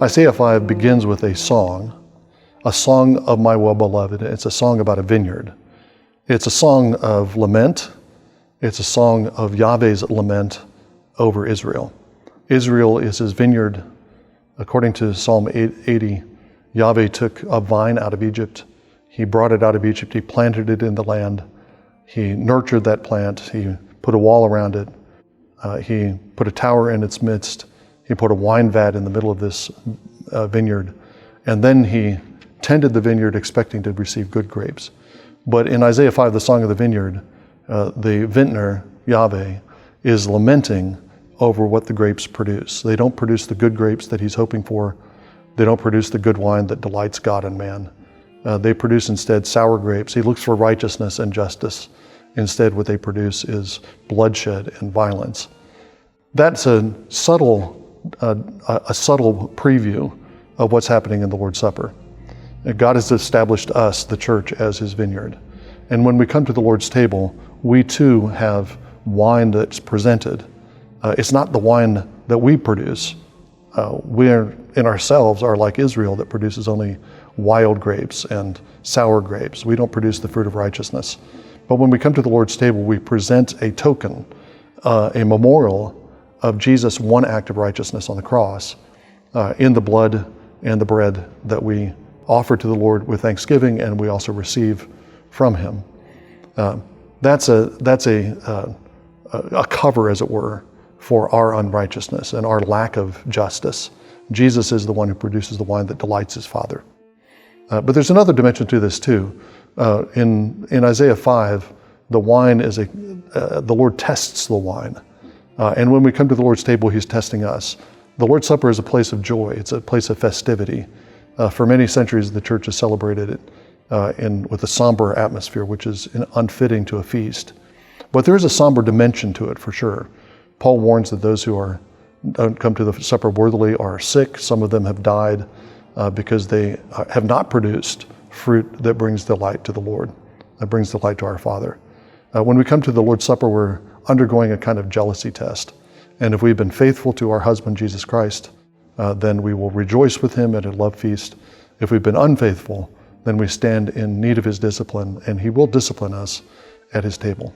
Isaiah 5 begins with a song of my well-beloved. It's a song about a vineyard. It's a song of lament. It's a song of Yahweh's lament over Israel. Israel is his vineyard. According to Psalm 80, Yahweh took a vine out of Egypt. He brought it out of Egypt. He planted it in the land. He nurtured that plant. He put a wall around it. He put a tower in its midst. He put a wine vat in the middle of this vineyard. And then he tended the vineyard expecting to receive good grapes. But in Isaiah 5, the Song of the Vineyard, the vintner, Yahweh, is lamenting over what the grapes produce. They don't produce the good grapes that he's hoping for. They don't produce the good wine that delights God and man. They produce instead sour grapes. He looks for righteousness and justice. Instead, what they produce is bloodshed and violence. That's a subtle preview of what's happening in the Lord's Supper. God has established us, the church, as his vineyard. And when we come to the Lord's table, we too have wine that's presented. It's not the wine that we produce. We in ourselves are like Israel that produces only wild grapes and sour grapes. We don't produce the fruit of righteousness. But when we come to the Lord's table, we present a token, a memorial of Jesus' one act of righteousness on the cross in the blood and the bread that we offer to the Lord with thanksgiving, and we also receive from him. That's a cover, as it were, for our unrighteousness and our lack of justice. Jesus is the one who produces the wine that delights his Father. But there's another dimension to this too. In Isaiah 5, the wine is the Lord tests the wine. And when we come to the Lord's table, he's testing us. The Lord's Supper is a place of joy. It's a place of festivity. For many centuries, the church has celebrated it with a somber atmosphere, which is unfitting to a feast. But there is a somber dimension to it, for sure. Paul warns that those who don't come to the supper worthily are sick. Some of them have died because they have not produced fruit that brings delight to the Lord, that brings delight to our Father. When we come to the Lord's Supper, we're undergoing a kind of jealousy test. And if we've been faithful to our husband, Jesus Christ, then we will rejoice with him at a love feast. If we've been unfaithful, then we stand in need of his discipline, and he will discipline us at his table.